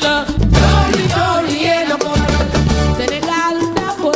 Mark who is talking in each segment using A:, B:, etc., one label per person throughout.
A: la dooli dooli yéena ko Sénégal d'accord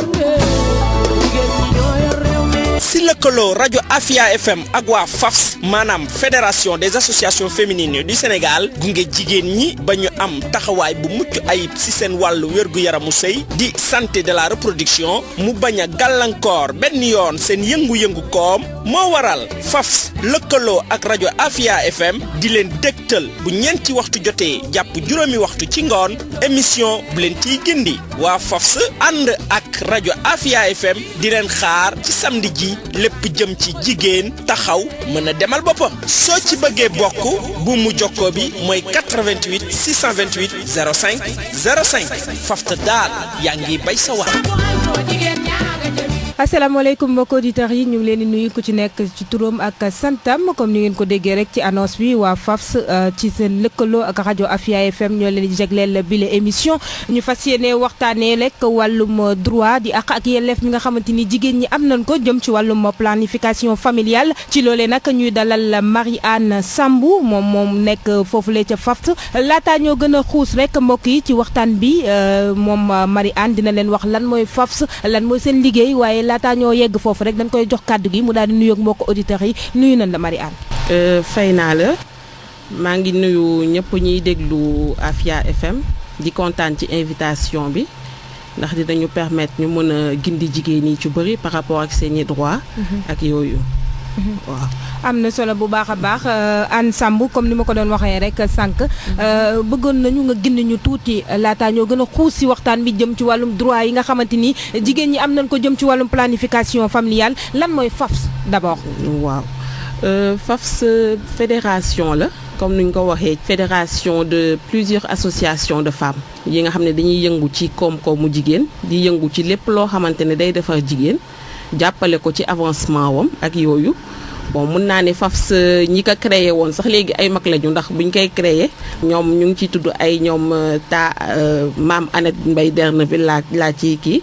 A: jigéen ñi ñoo yor réew mi.
B: si lëkkaloo rajo Afia FM ak waa FAFS maanaam fédération des associations féminines du Sénégal gunge jigéen ñi ba ñu am taxawaay bu mucc ayib si seen wàllu wér-gu-yaramu sëy di santé de la reproduction mu bañ a gàllankoor benn yoon seen yëngu-yëngu koom moo waral FAFS lëkkaloo ak rajo Afia FM di leen dégtal bu ñeenti waxtu jotee jàpp juróomi waxtu ci ngoon émission bu leen ciy gindi waa FAFS ànd ak rajo Afia FM di leen xaar ci samedi ji lépp jëm ci jigéen taxaw mën a demal boppam soo ci bëggee bokk bu mu jokkoo bi mooy 88 628 05 05 Fafta daal yaa ngi bay sa wax.
C: asalaamaaleykum mbokki auditeurs yi ñu ngi leen di nuyu ku ci nekk ci turam ak santam comme ni ngeen ko déggee rek ci annonce bi waa FAFS ci seen lëkkaloo ak rajo Afia FM ñoo leen di jagleel bile émission ñu fas yéene waxtaanee rek wàllum droit di àq ak yelleef mi nga xamante ni jigéen ñi am nañ ko jëm ci wàllum planification familiale ci loolee nag ñuy dalal Marie-Anne Sambou moom nekk foofule ca FAFS laataa ñoo gën a xuus rek mbokk yi ci waxtaan bi moom Marie-Anne dina leen wax lan mooy FAFS lan mooy seen liggéey waaye laataa ñoo yegg foofu rek dañ koy jox kàddu gi mu daal di nuyoog mbokk auditeurs yi nuyu nañ la Marie-Anne.
D: fay naa la maa ngi nuyu ñëpp ñuy déglu Afia FM di kontaan ci invitation bi ndax dinañu permettre ñu mën a gindi jigéen ñi ci bëri par rapport ak seeni droit ak yooyu. waaw
C: am na solo bu baax a baax Anne Sambou comme ni ma ko doon waxee rek sànq bëggoon nañu nga gindi ñu tuuti laataa ñoo gën a xuus si waxtaan bi jëm ci wàllum droit yi nga xamante ni jigéen ñi am nañ ko jëm ci wàllum planification familiale lan mooy FAFS d'abord.
D: waaw FAFS fédération la comme ni ñu ko waxee fédération de plusieurs associations de femmes yi nga xam ne dañuy yëngu ci koom-koomu jigéen di yëngu ci lépp loo xamante ne day defar jigéen jàppale ko ci avancement wam ak yooyu. bon mun naa ne FAFS ñi ko créé woon sax léegi ay mag lañu ndax buñ koy créé ñoom ñu ngi ciy tudd ay ñoom maam Annette Mbaye Derneville laa ci kii.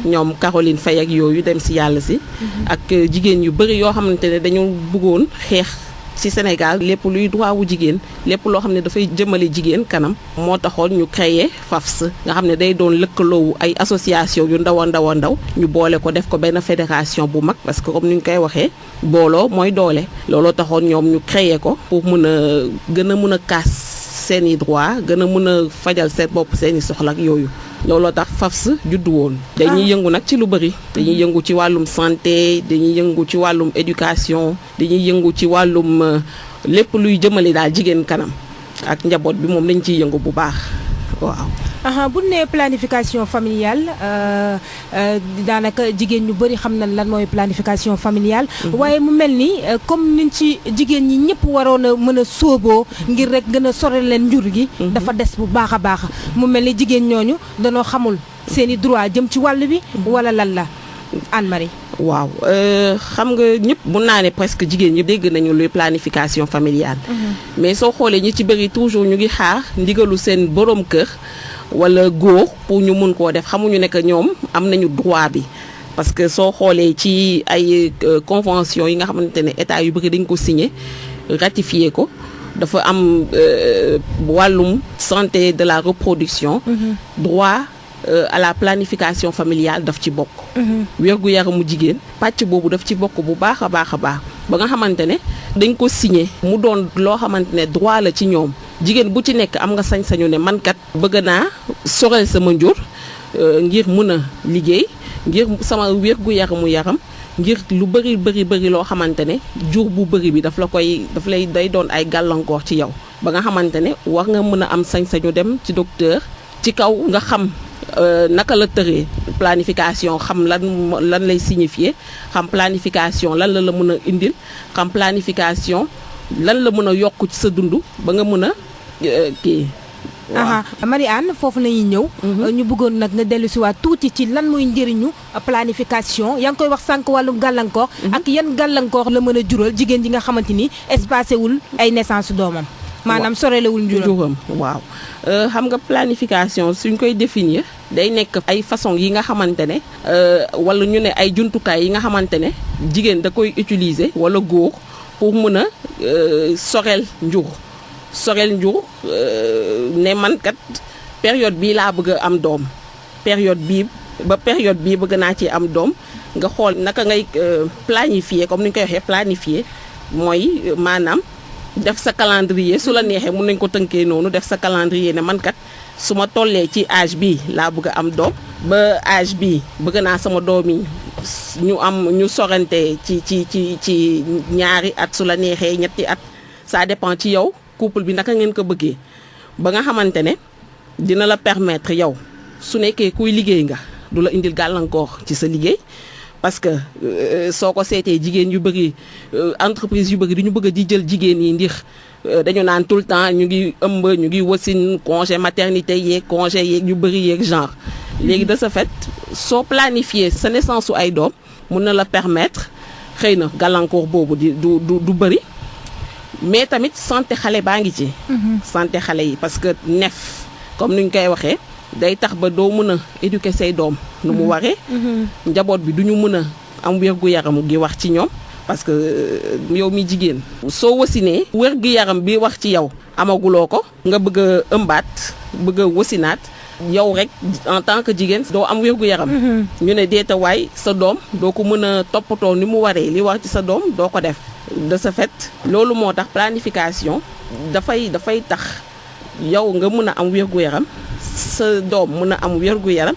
D: ñoom Caroline Faye ak yooyu dem si yàlla si. ak jigéen yu bëri yoo xamante ne dañu bëggoon xeex ci Sénégal lépp luy droit wu jigéen lépp loo xam ne dafay jëmale jigéen kanam. moo taxoon ñu créé FAFS nga xam ne day doon lëkkaloowu ay association yu ndaw a ndaw a ndaw ñu boole ko def ko benn fédération bu mag parce que comme ni ñu koy waxee booloo mooy doole. looloo taxoon ñoom ñu créé ko pour mun a gën a mun a kaas seeni droit gën a mun a fajal seen bopp seeni soxla ak yooyu. looloo tax FAFS juddu woon. dañuy yëngu nag ci lu bëri. dañuy yëngu ci wàllum santé dañuy yëngu ci wàllum éducation dañuy yëngu ci wàllum lépp luy jëmale daal jigéen kanam ak njaboot bi moom lañ ciy yëngu bu baax waaw.
C: bu nee planification familiale daanaka jigéen ñu bëri xam nañ lan mooy planification familiale. waaye mu mel ni comme niñ ci jigéen ñi ñëpp waroon a mën a sóoboo ngir rek gën a sore leen njur gi. dafa des bu baax a baax mu mel ni jigéen ñooñu danoo xamul seeni droit jëm ci wàll bi wala lan la Anne-Marie.
D: waaw xam nga ñëpp mun naa ne presque jigéen ñi dégg nañu luy planification familiale. mais soo xoolee ñi ci bëri toujours ñu ngi xaar ndigalu seen borom kër. wala góor pour ñu mun koo def xamuñu ne que ñoom am nañu droit bi parce que soo xoolee ci ay convention yi nga xamante ne état yu bëri dañ ko signé ratifié ko dafa am wàllum santé de la reproduction. droit à la planification familiale daf ci bokk. wérgu yaramu jigéen pàcc boobu daf ci bokk bu baax a baax a baax ba nga xamante ne dañ ko signé mu doon loo xamante ne droit la ci ñoom. jigéen bu ci nekk am nga sañ-sañu ne man kat bëgg naa sorel sama njur ngir mun a liggéey ngir sama wérgu yaram ngir lu bëri loo xamante ne jur bu bëri bi daf lay day doon ay gàllankoor ci yow ba nga xamante ne war nga mën a am sañ-sañu dem ci docteur ci kaw nga xam naka la tëree planification xam lan lay signifier xam planification lan la mën a indil xam planification lan la mën a yokk ci sa dund ba nga mën a kii.
C: Marie-Anne foofu nañuy ñëw. ñu bëggoon nag nga dellu si waat tuuti ci lan mooy njëriñu planification yaa ngi koy wax sànq wàllum gàllankoor. ak yan gàllankoor la mën a jural jigéen ji nga xamante ni espacé wul ay naissance doomam. maanaam sorelewul njuram.
D: waaw xam nga planification suñ koy définir day nekk ay façon yi nga xamante ne wala ñu ne ay jumtukaay yi nga xamante ne jigéen da koy utiliser wala góor pour mën a sorel njur ne man kat période bii laa bëgg a am doom période bii ba période bii bëgg naa ci am doom nga xool naka ngay planifier comme ni ñu koy waxee planifier mooy maanaam def sa calendrier su la neexee mun nañ ko tënkee noonu def sa calendrier ne man kat su ma tollee ci âge bii laa bëgg a am doom ba âge bii bëgg naa sama doom yi ñu sorante ci ñaari at su la neexee ñetti at ça dépend ci yow couple bi naka ngeen ko bëggee ba nga xamante ne dina la permettre yow su nekkee kuy liggéey nga du la indil gàllankoor ci sa liggéey parce que soo ko seetee jigéen yu bëri entreprise yu bëri du ñu bëgg di jël jigéen yi ndax dañu naan tout le temps ñu ngi ëmb ñu ngi wasin congé maternité yeeg congé yeeg yu bëri yeeg genre léegi de ce fait soo planifier sa naissance su ay doom mun na la permettre xëy na gàllankoor boobu du bëri mais tamit santé xale baa ngi ci santé xale yi parce que nef comme ni ñu koy waxee day tax ba doo mën a éduquer say doom nu mu waree njaboot bi du ñu mën a am wér-gu-yaram gi wax ci ñoom parce que yow mi jigéen soo wasinee wér-gu-yaram bi wax ci yow amaguloo ko nga bëgg a ëmbaat bëgg a wasinaat yow rek en tant que jigéen doo am wér-gu-yaram ñu ne deetawaay sa doom doo ko mën a toppatoo ni mu waree li wax ci sa doom doo ko def de ce fait loolu moo tax planification dafay tax yow nga mën a am wér-gu-yaram sa doom mën a am wér-gu-yaram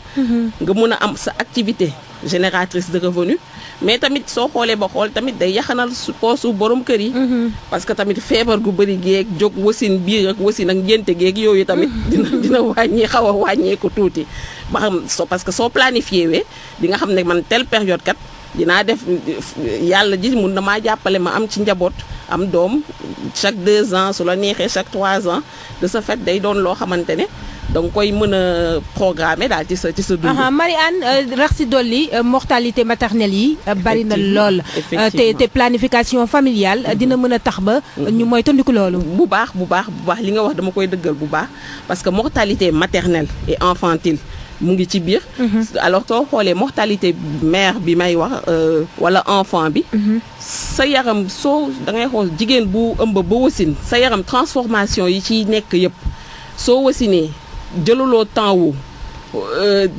D: nga mën a am sa activité génératrice de revenu mais tamit soo xoolee ba xool tamit day yaxanal poosu borom kër yi parce que tamit feebar gu bëri géeg jóg wasin biir ak wasin ak ngénte géeg yooyu tamit dina wàññi xaw a wàññeeku tuuti ba xam parce que soo planifié wee di nga xam ne man telle période kat dinaa def yàlla ji mun na maa jàppale ma am ci njaboot am doom chaque 2 ans su la neexee chaque 3 ans de ce fait day doon loo xamante ne danga koy mën a programmer daal ci sa dund.
C: Marie-Anne rax si dolli mortalité maternelle yi bari na lool te planification familiale dina mën a tax ba ñu mooy tondiku loolu
D: bu baax li nga wax dama koy dëggal bu baax parce que mortalité maternelle et infantile mu ngi ci biir alors soo xoolee mortalité mère bi may wax wala enfant bi sa yaram soo da ngay xool jigéen bu ëmb ba wasin sa yaram transformation yi ci nekk yëpp soo wasinee jëluloo temps wu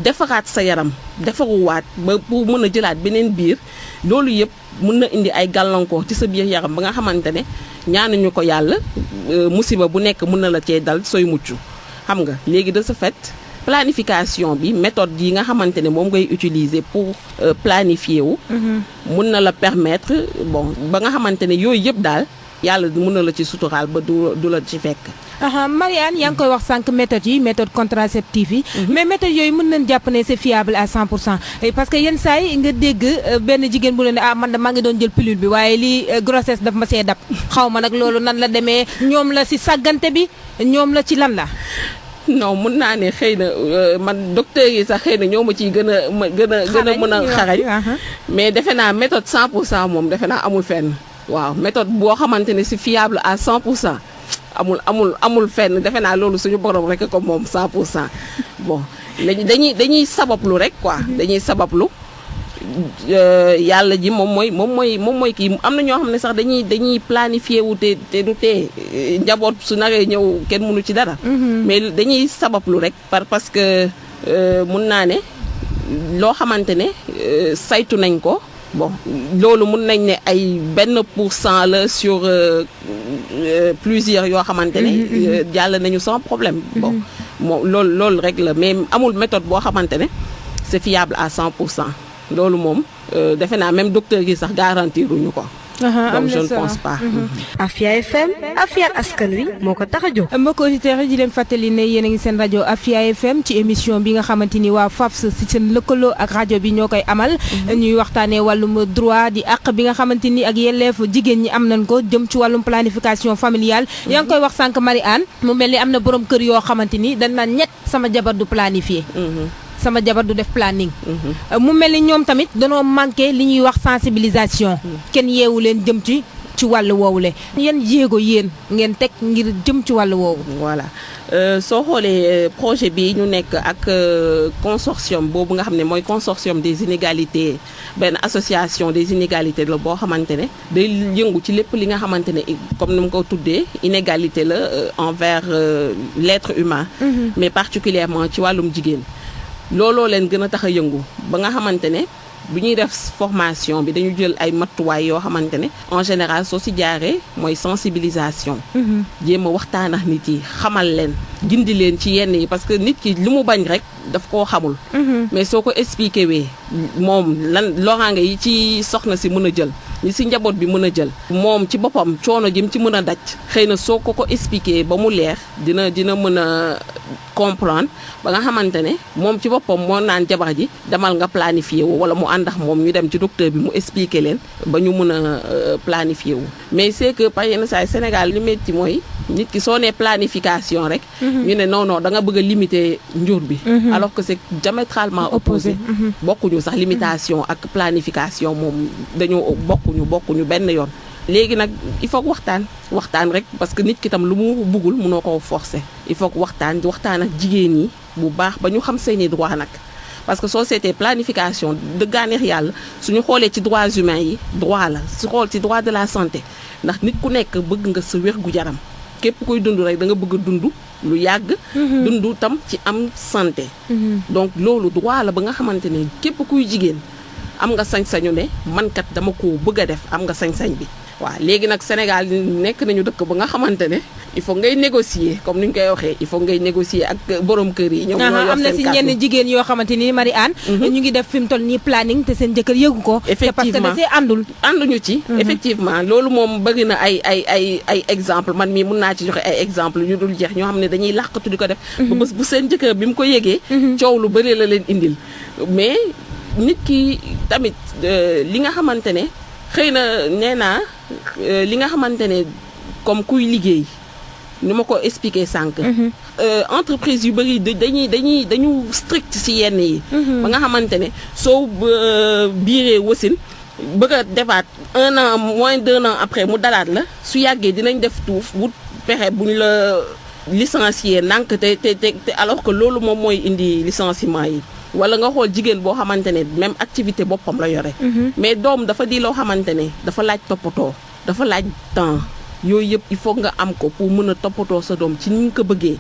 D: defaraat sa yaram defaruwaat ba pour mën a jëlaat beneen biir loolu yëpp mën na indi ay gàllankoor ci sa biir yaram ba nga xamante ne ñaanuñu ko yàlla musiba bu nekk mën na la cee dal sooy mucc xam nga léegi de ce fait planification bi méthode yi nga xamante ne moom ngay utiliser pour planifier wu mën na la permettre bon ba nga xamante ne yooyu yëpp daal yàlla mën na la ci suturaal ba du la ci fekk
C: Marie-Anne yaa ngi koy wax sànq méthode yi méthode contraceptive yi mais méthode yooyu mën nañ jàpp ne c'est fiable à 100% parce que yenn saa yi nga dégg benn jigéen bu la ne man de maa ngi doon jël pilule bi waaye lii grossesse daf ma see dab xaw ma nag loolu nan la demee ñoom la si sàggante bi ñoom la ci lan la
D: non mun naa ne xëy na man docteur yi sax xëy na ñoo ma ciy gën a mën a xarañ mais defe naa méthode 100% moom defe naa amul fenn waaw méthode boo xamante ne c'est fiable à 100% amul fenn defe naa loolu suñu borom rek ko moom 100% bon dañuy sabablu rek quoi dañuy sabablu yàlla ji moom mooy kii am na ñoo xam ne sax dañuy planifier wu te du tee njaboot su naree ñëw kenn mënu ci dara mais dañuy sabablu rek parce que mun naa ne loo xamante ne saytu nañ ko bon loolu mun nañ ne ay 1% la sur plusieurs yoo xamante ne jàll nañu sans problème bon moom loolu rek la mais amul méthode boo xamante ne c'est fiable à 100% loolu moom defe naa même docteur yi sax garantiruñu ko donc je ne pense pas.
E: Afia FM Afia askan wi moo ko tax a jóg.
C: mbokki auditeurs yi di leen fàttali ne yéen a ngi seen rajo Afia FM ci émission bi nga xamante ni waa FAFS si seen lëkkaloo ak rajo bi ñoo koy amal. ñuy waxtaanee wàllum droit di àq bi nga xamante ni ak yelleef jigéen ñi am nañ ko jëm ci wàllum planification familiale. yaa ngi koy wax sànq Marie-Anne mu mel ni am na borom kër yoo xamante ni dañ naan ñett sama jabar du planifier. sama jabar du def planning mu mel ni ñoom tamit danoo manqué li ñuy wax sensibilisation kenn yeewu leen jëm ci ci wàllu woowule yan jéego yéen ngeen teg ngir jëm ci wàllu woowu.
D: voilà soo xoolee projet bi ñu nekk ak consortium boobu nga xam ne mooy consortium des inégalités benn association des inégalités la boo xamante ne day yëngu ci lépp li nga xamante ne comme ni mu ko tuddee inégalité la envers l'être humain. mais particulièrement ci wàllum jigéen. looloo leen gën a tax a yëngu ba nga xamante ne bu ñuy def formation bi dañu jël ay matuwaay yoo xamante ne en général soo si jaaree mooy sensibilisation. jéem a waxtaan ak nit yi xamal leen gindi leen ci yenn yi parce que nit ki li mu bañ rek daf koo xamul. mais soo ko expliqué wee moom lan loraange yi ci soxna si mën a jël. ñi si njaboot bi mën a jël moom ci boppam coono jëm ci mën a daj xëy na soo ko expliqué ba mu leer dina mën a comprendre ba nga xamante ne moom ci boppam moo naan jabar ji demal nga planifié wu wala mu ànd ak moom ñu dem ci docteur bi mu expliqué leen ba ñu mën a planifié wu mais c'est que par yenn saa yi Sénégal li metti mooy nit ki soo nee planification rek ñu ne non da nga bëgg a limiter njur bi alors que c'est diamétralement opposé bokkuñu sax limitation ak planification moom dañoo bokkuñu benn yoon léegi nag il faut waxtaan rek parce que nit ki tam lu mu bëggul mënoo ko forcer il faut waxtaan ak jigéen ñi bu baax ba ñu xam seeni droit nag parce que soo seetee planification dëggaaneex yàlla suñu xoolee ci droits humains yi droit la su xool ci droit de la santé ndax nit ku nekk bëgg nga sa wér gu yaram képp koy dund rek da nga bëgg a dund lu yàgg dund tam ci am santé donc loolu droit la ba nga xamante ne képp kuy jigéen am nga sañ-sañu ne man kat dama ko bëgg a def am nga sañ-sañ bi waaw léegi nag Sénégal nekk nañu dëkk ba nga xamante ne il faut ngay négocier comme ni ñu koy waxee il faut ngay négocier ak borom kër yi. ñoom ñoo yor seen
C: am na si ñenn jigéen yoo xamante ni Marie-Anne ñu ngi def fi mu toll nii planning te seen jëkkër yëgu ko.
D: effectivement
C: te parce que da see
D: ànduñu ci. effectivement loolu moom bëri na ay exemple man mii mun naa ci joxe ay exemple yu dul jeex ñoo xam ne dañuy làqatu di ko def. ba bés bu seen jëkkër bi mu ko yëgee. coow lu bëri la leen indil mais nit ki tamit li nga xamante ne xëy na nee naa li nga xamante ne comme kuy liggéey ni ma ko expliqué sànq. entreprise yu bëri dañu strict ci yenn yi. ba nga xamante ne soo biiree wasin bëgg a defaat 1 an moins d'1 an après mu dalaat la su yàggee dinañ def tuuf bu pexe buñ la licencier ndànk te alors que loolu moom mooy indi licenciement yi. wala nga xool jigéen boo xamante ne même activité boppam la yore. mais doom dafa di loo xamante ne dafa laaj toppatoo dafa laaj temps yooyu yëpp il faut nga am ko pour mën a toppatoo sa doom ci ni nga ko bëggee.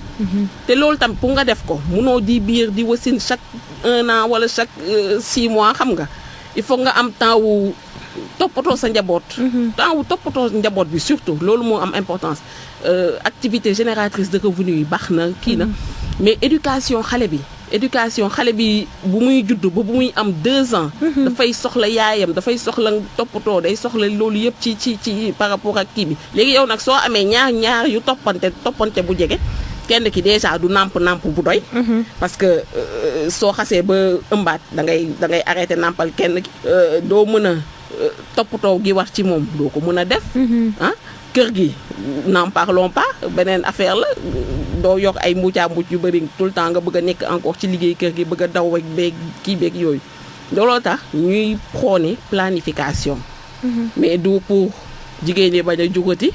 D: te loolu tam pour nga def ko munoo di biir di wasin chaque 1 an wala chaque 6 mois xam nga il faut nga am temps wu toppatoo sa njaboot. temps wu toppatoo njaboot bi surtout loolu moo am importance activité génératrice de revenu yi baax na kii na mais éducation xale bi bu muy judd ba bu muy am 2 ans. dafay soxla yaayam dafay soxla toppatoo day soxla loolu yëpp ci par rapport ak kii bi. léegi yow nag soo amee ñaar yu toppante bu jege kenn ki déjà du nàmp bu doy. parce que soo xasee ba ëmbaat da ngay arrêté nàmpal kenn ki. doo mën a toppatoo gi war ci moom doo ko mën a def. kër gi n'en parlons pas beneen affaire la doo yor ay mbuucaa mbuuc yu bëri tout le temps nga bëgg a nekk encore ci liggéey kër gi bëgg a daw rek beeg kii beeg yooyu looloo tax ñuy prôner planification. mais du pour jigéen ñi bañ a jugati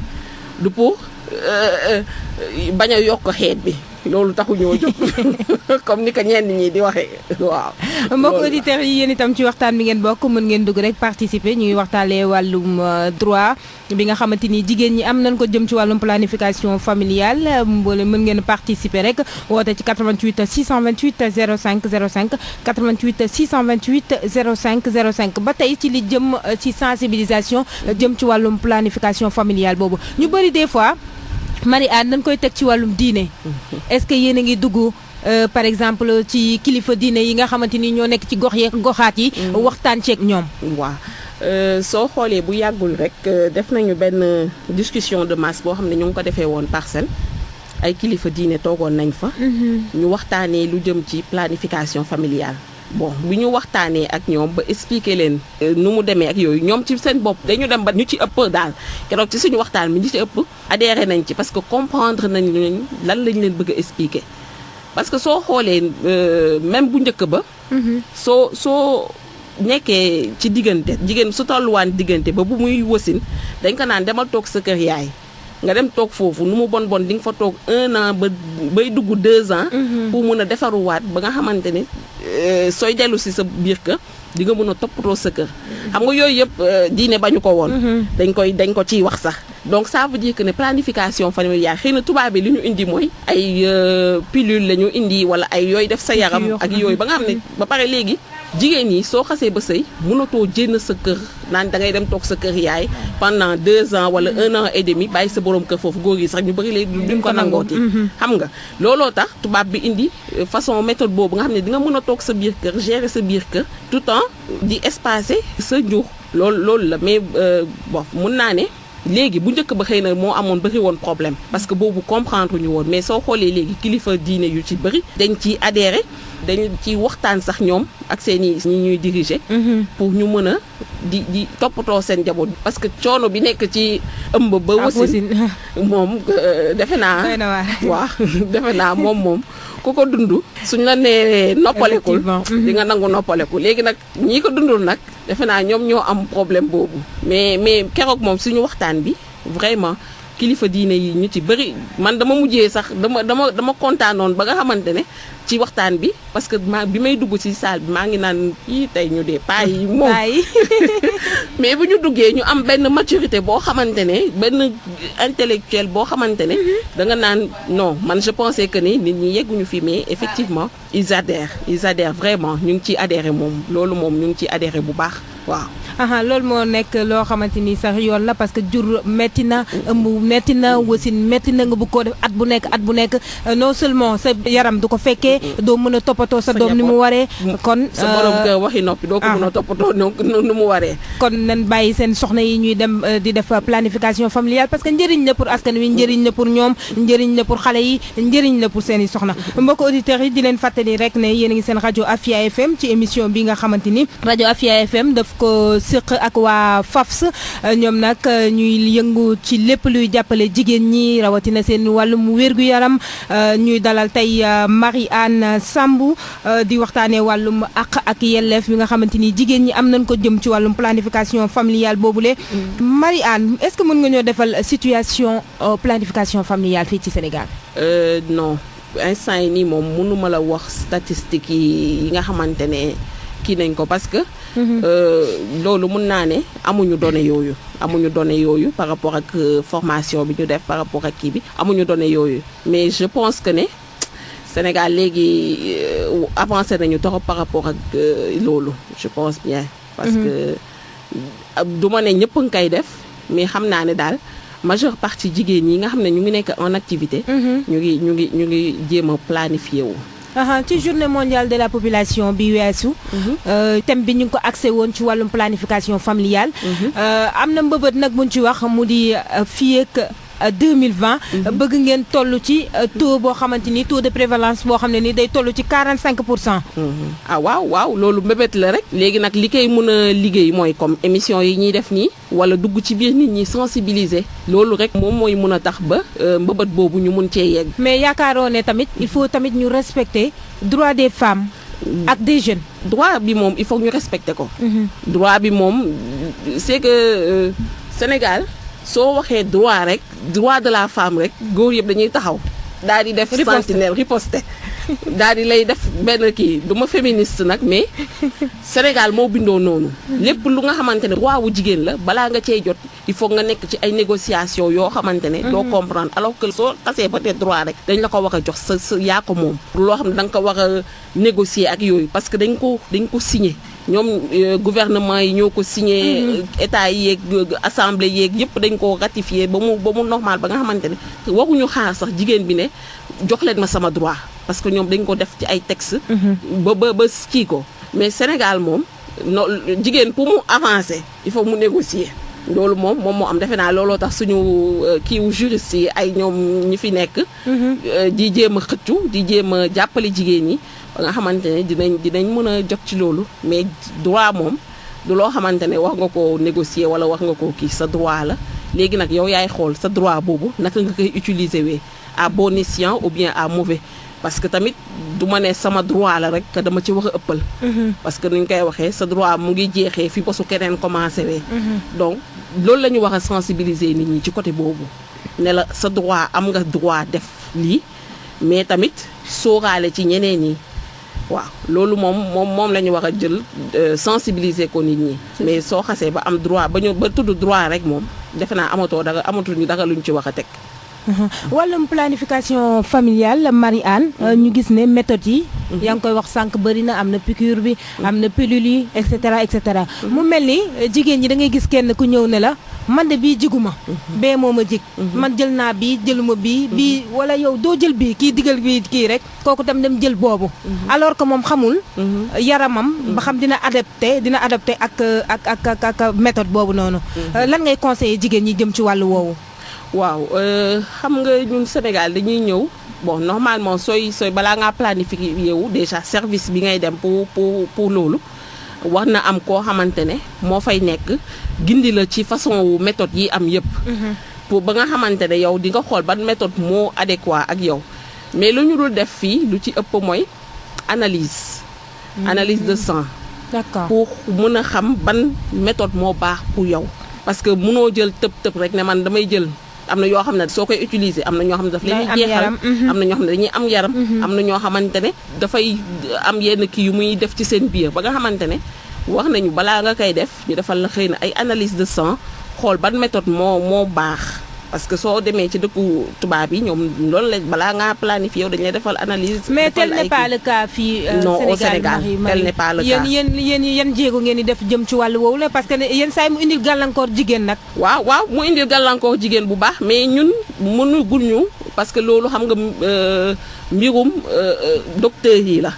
D: du pour bañ a yokk xeet bi loolu taxu ñoo jóg comme ni ko ñenn ñi di waxee waaw.
C: mbokk auditeurs yi yéen itam ci waxtaan bi ngeen bokk mën ngeen dugg rek participer ñuy waxtaanee wàllum droit bi nga xamante ni jigéen ñi am nañ ko jëm ci wàllum planification familiale mboole mën ngeen participer rek woote ci 88 628 05 05 88 628 05 05 ba tey ci li jëm ci sensibilisation jëm ci wàllum planification familiale boobu ñu bëri des fois. Marie-Anne dañ koy teg ci wàllum diine est-ce que yéen a ngi dugg par exemple ci kilifa diine yi nga xamante ni ñoo nekk ci gox yeeg goxaat yi waxtaan ceeg ñoom.
D: waaw soo xoolee bu yàggul rek def nañu benn discussion de masse boo xam ne ñu ngi ko defee woon Parcelles ay kilifa diine toogoon nañ fa. ñu waxtaanee lu jëm ci planification familiale. bon bu ñu waxtaanee ak ñoom ba expliquer leen nu mu demee ak yooyu ñoom ci seen bopp dañu dem ba ñu ci ëpp daal keroog ci suñu waxtaan mi ñu ci ëpp adhéré nañ ci parce que comprendre nañ lan lañ leen bëgg a expliquer parce que soo xoolee même bu njëkk ba. soo nekkee ci diggante jigéen su tolluwaan diggante ba bu muy wasin dañ ko naan demal toog sa kër yaay nga dem toog foofu nu mu bon di nga fa toog 1 an bay dugg 2 ans. pour mun a defaruwaat ba nga xamante ne sooy dellu si sa biir kër di nga mën a toppatoo sa kër. xam nga yooyu yëpp diine bañu ko woon. dañ ko ciy wax sax. donc ça veut dire que ne planification familiale xëy na tubaab bi li ñu indi mooy ay pilule la ñu indi wala ay yooyu def sa yaram ak yooyu ba nga xam ne ba pare léegi. jigéen ñi soo xasee ba sëy mënatoo jénn sa kër naan da ngay dem toog sa kër yaay pendant 2 ans wala 1 an et demi bàyyi sa borom kër foofu góor yi sax ñu bëri léegi duñ ko nangooti. xam nga looloo tax tubaab bi indi façon méthode boobu nga xam ne di nga mën a toog sa biir kër gérer sa biir kër tout temps di espacer sa njur loolu la mais bon mun naa ne léegi bu njëkk ba xëy na moo amoon bëri woon problème parce que boobu comprendre ñu woon mais soo xoolee léegi kilifa diine yu ci bëri dañ ciy adhéré dañ ci waxtaan sax ñoom ak seen i ñi ñuy diriger. pour ñu mën a di toppatoo seen njaboot parce que coono bi nekk ci ëmb ba wasin moom defe naa waaw defe naa moom ku ko dund suñ la nee noppalekul di nga nangu noppaleku léegi nag ñii ko dundul nag defe naa ñoom ñoo am problème boobu mais keroog moom suñu waxtaan bi vraiment kilifa diine yi ñu ci bëri man dama mujjee sax dama kontaanoon ba nga xamante ne ci waxtaan bi parce que bi may dugg ci salle bi maa ngi naan yi tey ñu dee paa yi moom mais bu ñu duggee ñu am benn maturité boo xamante ne benn intellectuel boo xamante ne da nga naan non man je pensais que ni nit ñi yegguñu fi mais effectivement ils adhèrent vraiment ñu ngi ciy adhéré moom loolu moom ñu ngi ciy adhéré bu baax waaw.
C: loolu moo nekk loo xamante ni sax yoon la parce que jur metti na ëmb metti na wasin metti na nga bëgg koo def at bu nekk non seulement sa yaram du ko fekkee doo mën a toppatoo sa doom ni mu waree kon
D: sa borom kër waxi noppi doo ko mën a toppatoo nu mu waree
C: kon nañ bàyyi seen soxna yi ñuy dem di def planification familiale parce que njëriñ la pour askan wi njëriñ la pour ñoom njëriñ la pour xale yi njëriñ la pour seen i soxna mbokk auditeurs yi di leen fàttali rek ne yéen a ngi seen rajo Afia FM ci émission bi nga xamante ni rajo Afia FM daf ko sëq ak waa FAFS ñoom nag ñuy yëngu ci lépp luy jàppale jigéen ñi rawatina seen wàllum wér-gu-yaram ñuy dalal tey Marie-Anne Sambou di waxtaanee wàllum àq ak yelleef bi nga xamante ni jigéen ñi am nañ ko jëm ci wàllum planification familiale boobule. Marie-Anne est-ce que mën nga ñoo defal situation planification familiale fii ci Sénégal.
D: Non instant yi nii moom mënuma la wax statistiques yi nga xamante ne kii nañ ko parce que. loolu mun naa ne amuñu données yooyu par rapport ak formation bi ñu def par rapport ak kii bi amuñu données yooyu mais je pense que ne Sénégal léegi avancé nañu trop par rapport ak loolu je pense bien. parce que du ma ne ñëpp nga koy def mais xam naa ne daal majeure partie jigéen ñi nga xam ne ñu ngi nekk en activité. ñu ngi jéem a planifier wu.
C: ci journée mondiale de la population bi weesu thème bi ñu ngi ko axé woon ci wàllum planification familiale am na mbëbët nag buñ ci wax mu di fii ak 2020 bëgg ngeen toll ci taux boo xamante ni taux de prévalence boo xam ne ni day toll ci 45%.
D: waaw loolu mbébét la rek léegi nag li koy mën a liggéey mooy comme émission yi ñuy def nii wala dugg ci biir nit ñi sensibiliser loolu rek moom mooy mën a tax ba mbëbët boobu ñu mun cee yegg.
C: mais yaakaaroo ne tamit il faut tamit ñu respecter droit des femmes ak des jeunes.
D: droit bi moom il faut ñu respecter ko. droit bi moom c'est que Sénégal soo waxee droit rek droit de la femme rek góor yëpp dañuy taxaw daal di def sentinelle riposte daal di lay def benn kii du ma féministe nag mais Sénégal moo bindoo noonu lépp lu nga xamante ne droit wu jigéen la balaa nga cey jot il faut nga nekk ci ay négociations yoo xamante ne doo comprendre alors que soo xasee peut-être droit rek dañ la ko war a jox sa yaa ko moom loo xam ne da nga ko war a négocier ak yooyu parce que dañ ko signé ñoom gouvernement yi ñoo ko signé état yi yeeg assemblée yeeg yëpp dañ ko ratifié ba mu normal ba nga xamante ne waruñu xaar sax jigéen bi ne jox leen ma sama droit parce que ñoom dañ ko def ci ay texte ba kii ko mais Sénégal moom no jigéen pour mu avancer il faut mu négocier loolu moom moo am defe naa looloo tax suñu kiiwu juriste yi ay ñoom ñi fi nekk di jéem a xëccu di jéem a jàppale jigéen ñi ba nga xamante ne dinañ mën a jot ci loolu mais droit moom du loo xamante ne wax nga ko négocier wala wax nga ko kii sa droit la léegi nag yow yaay xool sa droit boobu naka nga koy utiliser wee à bon escient ou bien à mauvais parce que tamit du ma ne sama droit la rek que dama ci wax a ëppal. parce que nuñ koy waxee sa droit mu ngi jeexee fi ba su keneen commencé wee. donc loolu la ñu war a sensibiliser nit ñi ci côté boobu ne la sa droit am nga droit def lii mais tamit sóoraale ci ñeneen ñi. waaw loolu moom la ñu war a jël sensibiliser ko nit ñi. mais soo xasee ba am droit ba tudd droit rek moom defe naa amatuñu dara luñ ci wax a teg.
C: wàllum planification familiale Marie-Anne ñu gis ne méthode yi. yaa ngi koy wax sànq bëri na am na piqûre bi. am na pilule yi et cetera et cetera. mu mel ni jigéen ñi da ngay gis kenn ku ñëw ne la man de bii jiguma bee moo ma jig. man jël naa bii jëluma bii wala yow doo jël bii kii digal bii kii rek kooku tam dem jël boobu. alors que moom xamul. yaramam ba xam dina adapté ak méthode boobu noonu. lan ngay conseiller jigéen ñi jëm ci wàllu woowu.
D: waaw xam nga ñun Sénégal dañuy ñëw bon normalement sooy balaa ngaa planifier yow déjà service bi ngay dem pour loolu war na am koo xamante ne moo fay nekk gindi la ci façon wu méthode yi am yëpp. pour ba nga xamante ne yow di nga xool ban méthode moo adéquat ak yow mais lu ñu dul def fii lu ci ëpp mooy analyse de sang.
C: D'accord.
D: pour mën a xam ban méthode moo baax pour yow parce que mënoo jël tëb rek ne man damay jël. am na yoo xam ne soo koy utiliser am na ñoo xam ne daf leen jeexal am na ñoo xam ne dañuy am yaram am na ñoo xamante ne dafay am yenn kii yu muy def ci seen biir ba nga xamante ne wax nañu balaa nga koy def ñu defal la xëy na ay analyse de sang xool ban méthode moo baax parce que soo demee ci dëkku tubaab yi ñoom loolu la balaa ngaa planifier yow dañu lay defal analyse.
C: mais tel n'est pas le cas fii
D: non au Sénégal tel n'est pas le cas.
C: yéen yan jéego ngeen di def jëm ci wàllu woowu la parce que yenn saa yi mu indil gàllankoor jigéen nag.
D: waaw mu indil gàllankoor jigéen bu baax mais ñun mënugul ñu parce que loolu xam nga mbirum docteur yi la.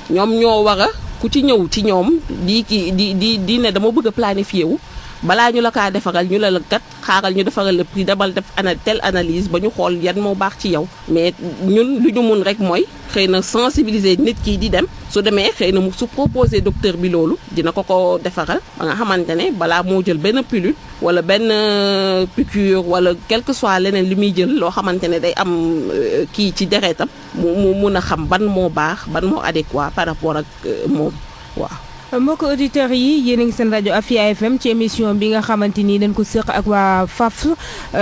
D: ñoom ñoo war a ku ci ñëw ci ñoom di ne dama bëgg a planifier wu. balaa ñu la kaa defaral ñu la kat xaaral ñu defaral le prix demal def telle analyse ba ñu xool yan moo baax ci yow mais ñun lu ñu mun rek mooy xëy na sensibiliser nit ki di dem su demee xëy na mu su proposé docteur bi loolu dina ko defaral ba nga xamante ne balaa moo jël benn pilule wala benn piqûre wala quel que soit leneen li muy jël loo xamante ne day am kii ci deretam mu mun a xam ban moo baax ban moo adéquat par rapport ak moom waaw.
C: mbokk auditeurs yi yéen a ngi seen rajo Afia FM ci émission bi nga xamante ni dañ ko sëq ak waa FAFS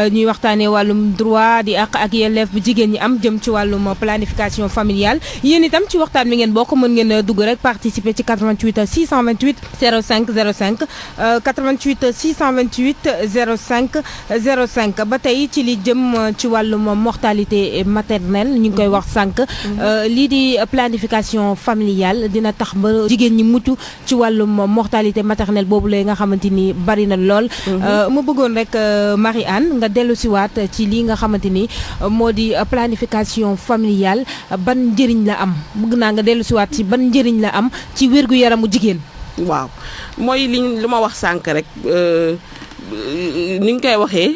C: ñuy waxtaanee wàllum droit di àq ak yelleef bu jigéen ñi am jëm ci wàllum planification familiale yéen itam ci waxtaan bi ngeen bokk mën ngeen dugg rek participer ci 88 628 05 05 88 628 05 05 ba tey ci li jëm ci wàllum mortalité maternelle ñu ngi koy wax sànq lii di planification familiale dina tax ba jigéen ñi mucc ci wàllum mortalité maternelle boobu lay nga xamante ni bari na lool. mu bëggoon rek Marie-Anne nga dellu siwaat ci lii nga xamante ni moo di planification familiale ban njëriñ la am bëgg naa nga dellu siwaat ci ban njëriñ la am ci wér-gu-yaramu jigéen.
D: waaw mooy li ma wax sànq rek ni nga koy waxee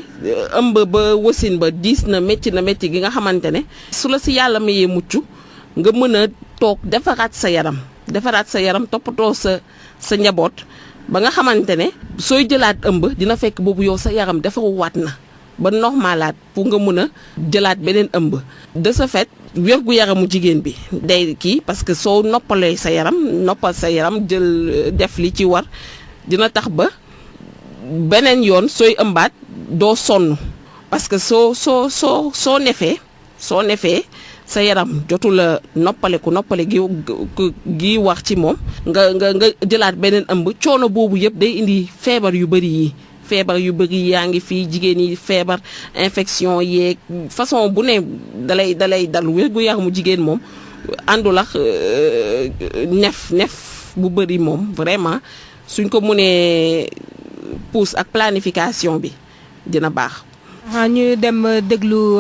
D: ëmb ba wasin ba diis na métti gi nga xamante ne su la si yàlla mayee mucc nga mën a toog defaraat sa yaram toppatoo sa njaboot ba nga xamante ne sooy jëlaat ëmb dina fekk boobu yow sa yaram defaruwaat na ba normalaat pour nga mën a jëlaat beneen ëmb de ce fait wér-gu-yaramu jigéen bi day kii parce que soo noppal sa yaram jël def li ci war dina tax ba beneen yoon sooy ëmbaat doo sonn parce que soo nefee sa yaram jotul a noppale gi wax ci moom nga jëlaat beneen ëmb coono boobu yëpp day indi feebar yu bëri yaa ngi fii jigéen yi feebar infection yeeg façon bu ne dalay dal wér-gu-yaramu jigéen moom àndul ak nef bu bëri moom vraiment suñ ko mënee pousse ak planification bi dina baax.
C: ñu dem déglu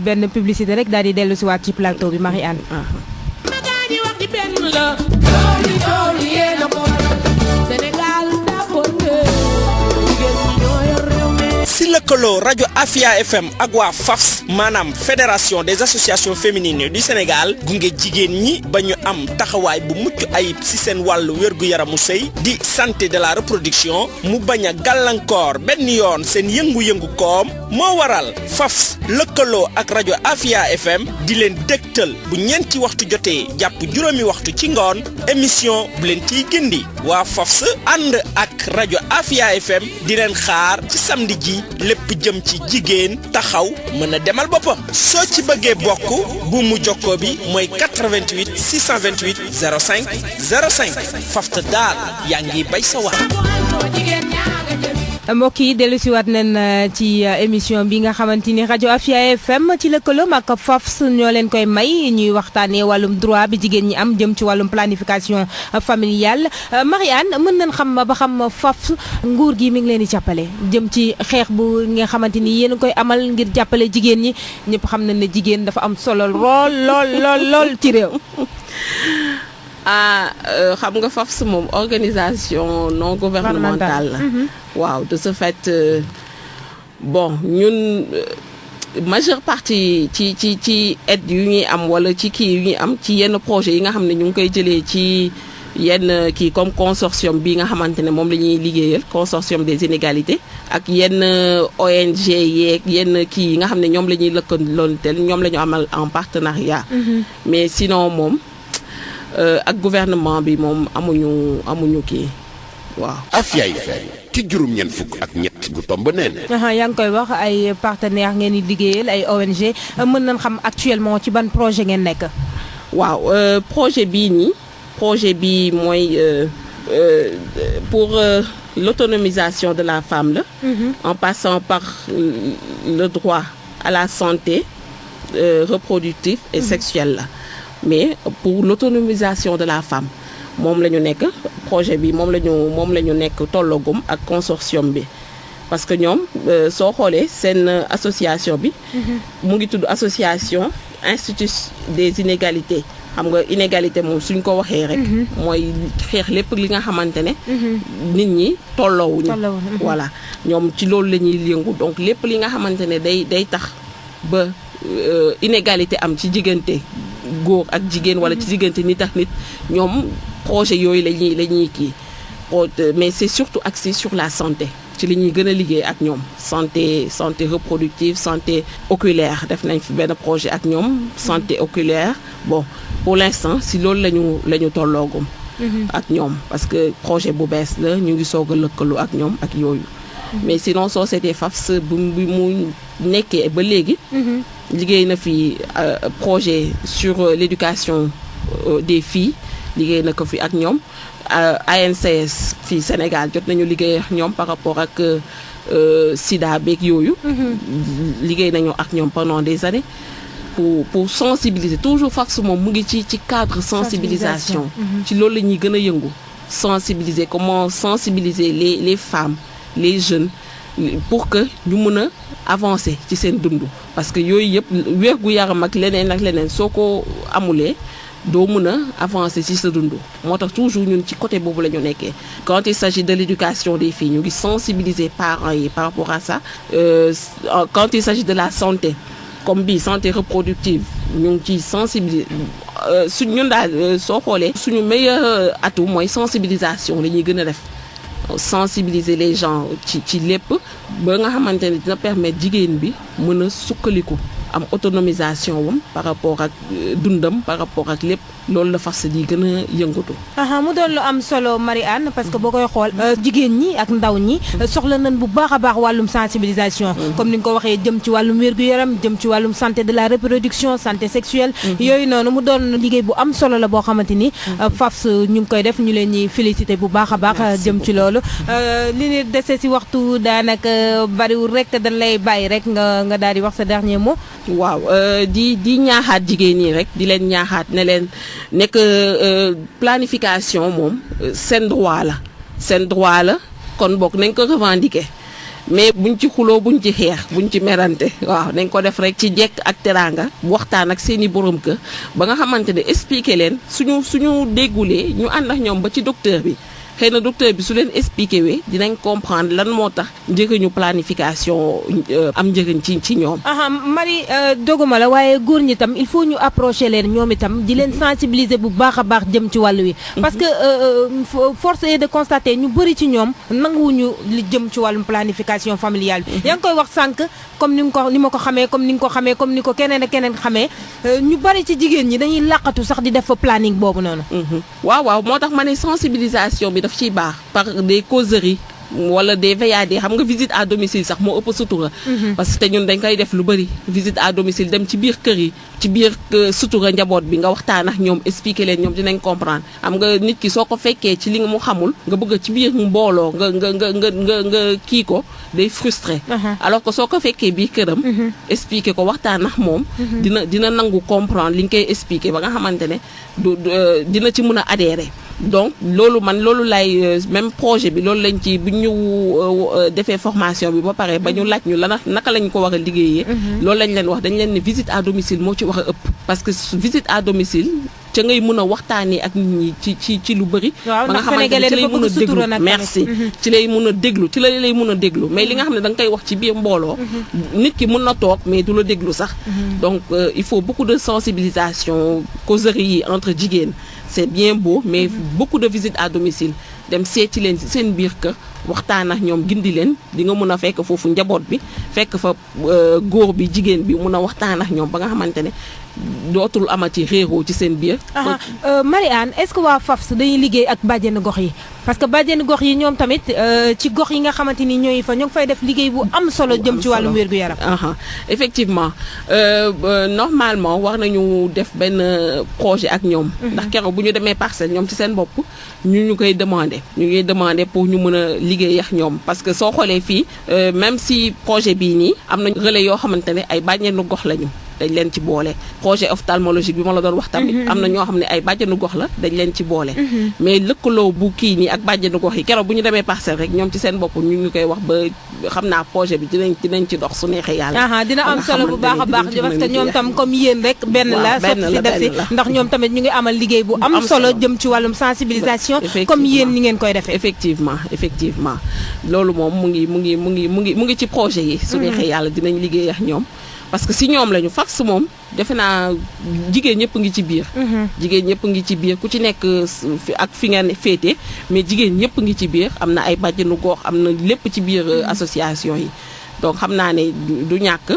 C: benn publicité rek daal di dellu si waat ci plateau bi Marie-Anne.
B: si lëkkaloo rajo Afia FM ak waa FAFS maanaam fédération des associations féminines du Sénégal gunge jigéen ñi ba ñu am taxawaay bu mucc ayib si seen wàllu wér-gu-yaramu sëy di santé de la reproduction mu bañ a gàllankoor benn yoon seen yëngu-yëngu koom moo waral FAFS lëkkaloo ak rajo Afia FM di leen dégtal bu ñeenti waxtu jotee jàpp juróomi waxtu ci ngoon émission bu leen ciy gindi waa FAFS ànd ak rajo Afia FM di leen xaar ci samedi ji lépp jëm ci jigéen taxaw mën a demal boppam soo ci bëggee bokk bu mu jokkoo bi mooy 88 628 05 05 FAFS daal yaa ngi bay sa waar.
C: mbokk yi dellu si waat nañ ci émission bi nga xamante ni rajo Afia FM ci lëkkaloom ak FAFS ñoo leen koy may ñuy waxtaanee wàllum droit bi jigéen ñi am jëm ci wàllum planification familiale. Marianne mën nañ xam ba xam FAFS nguur gi mi ngi leen di jàppale jëm ci xeex bu nga xamante ni yéen a koy amal ngir jàppale jigéen ñi ñëpp xam nañ ne jigéen dafa am solo lool ci réew.
D: xam nga FAFS moom organisation non gouvernementale la. waaw de ce fait bon ñun majeure partie ci aide yu ñuy am wala ci kii yu ñuy am ci yenn projet yi nga xam ne ñu ngi koy jëlee ci yenn kii comme consortium bi nga xamante ne moom la ñuy liggéeyal consortium des inégalités ak yenn ONG yeeg yenn kii yi nga xam ne ñoom la ñuy lëkkaloonteel ñoom la ñu amal en partenariat. mais sinon moom ak gouvernement bi moom amuñu kii waaw.
F: Afia FM ci juróom-ñeent fukk ak ñett bu tomb neen.
C: yaa ngi koy wax ay partenaires ngeen di liggéeyal ay ONG mën nañ xam actuellement ci ban projet ngeen nekk.
D: waaw projet bii mooy pour l'autonomisation de la femme la. en passant par le droit à la santé reproductive et sexuelle la. mais pour l'autonomisation de la femme moom la ñu nekk projet bi moom la ñu nekk tolloogum ak consortium bi parce que ñoom soo xoolee seen association bi mu ngi tudd association institut des inégalités xam nga inégalité moom suñ ko waxee rek mooy xeex lépp li nga xamante ne nit ñi tolloowuñu voilà ñoom ci loolu la ñuy yëngu donc lépp li nga xamante ne day tax ba inégalité am ci diggante góor ak jigéen wala ci diggante nit ak nit ñoom projet yooyu la ñuy kii mais c'est surtout axé sur la santé ci li ñuy gën a liggéey ak ñoom santé reproductive santé oculaire def nañ fi benn projet ak ñoom santé oculaire bon pour l'instant si loolu la ñu tolloogum ak ñoom parce que projet bu bees la ñu ngi soog a lëkkaloo ak ñoom ak yooyu mais sinon société FAFS bu mu nekkee ba léegi liggéey na fi projet sur l'éducation des filles liggéey na ko fi ak ñoom ANCS fii Sénégal jot nañu liggéey ak ñoom par rapport ak sida beeg yooyu liggéey nañu ak ñoom pendant des années pour sensibiliser toujours FAFS moom mu ngi ci cadre sensibilisation ci loolu la ñuy gën a yëngu sensibiliser comment sensibiliser les femmes les jeunes pour que ñu mën a avancer ci seen dund parce que yooyu yëpp wérgu yaram ak leneen soo ko amulee doo mën a avancer ci sa dund moo tax toujours ñun ci côté boobu la ñu nekkee quand il s'agit de l'éducation des filles ñu ngi sensibiliser parents yi par rapport à ça quand il s'agit de la santé comme bi santé reproductive ñu ngi ciy sensibiliser ñun daal soo xoolee suñu meilleur atout mooy sensibilisation la ñuy gën a def sensibiliser les gens ci lépp ba nga xamante ne dina permettre jigéen bi mën a sukkaliku am autonomisation wam par rapport ak dundam par rapport ak lépp loolu la FAFS di gën a yëngatu.
C: mu doon lu am solo Marianne parce que boo koy xool jigéen ñi ak ndaw ñi soxla nañ bu baax a baax wàllum sensibilisation comme ni nga ko waxee jëm ci wàllum wér-gu-yaram jëm ci wàllum santé de la reproduction santé sexuelle yooyu noonu mu doon liggéey bu am solo la boo xamante ni FAFS ñu ngi koy def ñu leen ñuy féliciter bu baax a baax jëm ci loolu li ñu dese si waxtu daanaka bariwul rek dañ lay bàyyi rek nga daal di wax sa dernier mot.
D: waaw di ñaaxaat jigéen ñi rek di leen ñaaxaat ne leen nekk planification moom seen droit la kon bokk nañ ko revendiquer mais buñ ci xuloo buñ ci xeex buñ ci merante waaw nañ ko def rek ci jekk ak teraanga waxtaan ak seeni borom kër ba nga xamante ne expliquer leen suñu déggulee ñu ànd ak ñoom ba ci docteur bi xëy na docteur bi su leen expliqué wee dinañ comprendre lan moo tax njëriñu planification am njëriñ ci ñoom.
C: Marie doguma la waaye góor ñi tam il faut ñu approcher leen ñoom itam di leen sensibiliser bu baax a baax jëm ci wàllu wi. parce que force est de constater ñu bëri ci ñoom nanguwuñu li jëm ci wàllum planification familiale bi. yaa ngi koy wax sànq comme ni ma ko xamee comme ni nga ko xamee comme ni ko keneen ak keneen xamee ñu bëri ci jigéen ñi dañuy làqatu sax di def fa planning boobu noonu.
D: waaw moo tax ma ne sensibilisation bi daf ciy baax par des causeries. wala des VAD xam nga visite à domicile sax moo ëpp sutura. parce que ñun dañ koy def lu bëri visite à domicile dem ci biir kër yi ci biir sutura njaboot bi nga waxtaan ak ñoom expliquer leen ñoom dinañ comprendre xam nga nit ki soo ko fekkee ci li nga mu xamul nga bëgg ci biir mbooloo nga kii ko day frustré. alors que soo ko fekkee biir këram. expliquer ko waxtaan ak moom. dina nangu comprendre li nga koy expliquer ba nga xamante ne dina ci mën a adhérer. donc loolu lay même projet bi loolu lañ ci bu ñu defee formation bi ba pare ba ñu laaj ñu naka lañ ko war a liggéeyee. loolu lañ leen wax dañ leen ne visite à domicile moo ci war a ëpp. parce que visite à domicile ca ngay mën a waxtaanee ak nit ñi ci lu bëri.
C: waaw
D: ba nga xamante ne ci lay mën a déglu merci. ci lay mën a déglu ci lay mën a déglu mais li nga xam ne da nga koy wax ci biir mbooloo. nit ki mën na toog mais du la déglu sax. donc il faut beaucoup de sensibilisation causerie yi entre jigéen. c'est bien beau mais beaucoup de visites à domicile dem seeti leen ci seen biir kër waxtaan ak ñoom gindi leen di nga mën a fekk foofu njaboot bi fekk fa góor bi jigéen bi mën a waxtaan ak ñoom ba nga xamante ne dootul amati réeroo ci seen biir.
C: Marie-Anne est-ce que waa FAFS dañuy liggéey ak bàjjenu gox yi parce que bàjjenu gox yi ñoom tamit ci gox yi nga xamante ni ñooy fa ñoo ngi fay def liggéey bu am solo jëm ci wàllum wér-gu-yaram.
D: effectivement normalement war nañu def benn projet ak ñoom. ndax keroog bu ñu demee parcelle ñoom ci seen bopp ñu koy demander pour ñu mën a liggéey ak ñoom parce que soo xoolee fii même si projet bii nii am na relais yoo xamante ne ay bàjjenu gox lañu. dañ leen ci boole projet ophtalmologique bi ma la doon wax tamit am na ñoo xam ne ay bàjjenu gox la dañ leen ci boole mais lëkkaloo bu kii nii ak bàjjenu gox yi keroog bu ñu demee parcelle rek ñoom ci seen bopp ñu koy wax ba xam naa projet bi dinañ ci dox su neexee yàlla
C: dina am solo bu baax a baax parce que ñoom tam comme yéen rek benn la sotti si def si ndax ñoom tamit ñu ngi amal liggéey bu am solo jëm ci wàllum sensibilisation comme yéen ni ngeen koy defee
D: effectivement loolu moom mu ngi ci projet yi su neexee yàlla dinañ liggéey ak ñoom parce que si ñoom lañu FAFS moom defe naa jigéen ñëpp ngi ci biir. jigéen ñëpp ngi ci biir ku ci nekk ak fi ngeen féete mais jigéen ñëpp ngi ci biir am na ay bàjjenu gox am na lépp ci biir association yi donc xam naa ne du ñàkk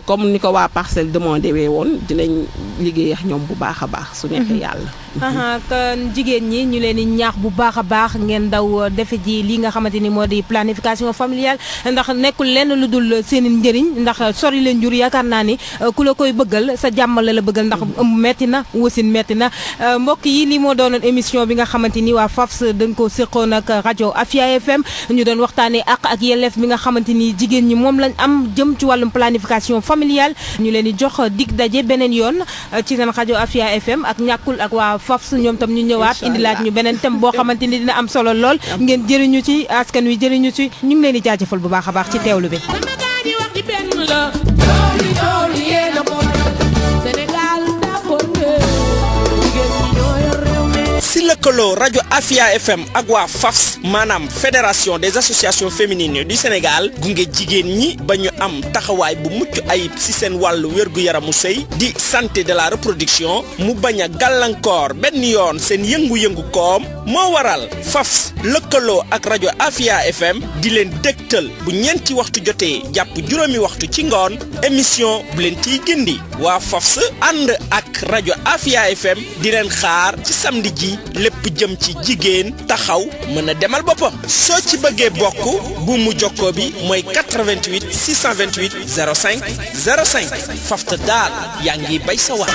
D: comme ni ko waa parcelle demandé wee woon dinañ liggéey ak ñoom bu baax a baax su neexee yàlla.
C: kon jigéen ñi ñu leen di ñaax bu baax a baax ngeen daw defe ji li nga xamante ni moo di planification familiale ndax nekkul lenn lu dul seen njëriñ ndax sori leen jur yaakaar naa ni ku la koy bëggal sa jàmm la bëggal ndax ëmb metti na wasin metti na mbokk yi lii moo doonoon émission bi nga xamante ni waa FAFS dañ ko séqoon ak rajo Afia FM ñu doon waxtaanee ak yelleef bi nga xamante ni jigéen ñi moom lañ am jëm ci wàllum planification familiale ñu leen di jox dig daje beneen yoon ci seen rajo Afia FM ak ñàkkul ak waa FAFS ñoom tam ñu ñëwaat indilaat ñu beneen thème boo xamante ni dina am solo lool ngeen jëriñu ci askan wi jëriñu ci ñu ngi leen di jaajëfal bu baax a baax ci teewlu bi.
B: si lëkkaloo rajo Afia FM ak waa FAFS maanaam fédération des associations féminines du Sénégal gunge jigéen ñi ba ñu am taxawaay bu mucc ayib si seen wàllu wér-gu-yaramu sëy di santé de la reproduction mu bañ a gàllankoor benn yoon seen yëngu-yëngu koom moo waral FAFS lëkkaloo ak rajo Afia FM di leen dégtal bu ñeenti waxtu jotee jàpp juróomi waxtu ci ngoon émission bu leen ciy gindi waa FAFS ànd ak rajo Afia FM di leen xaar ci samedi ji lépp jëm ci jigéen taxaw mën a demal boppam soo ci bëggee bokk bu mu jokkoo bi mooy 88 628 05 05 FAFS daal yaa ngi bay sa wax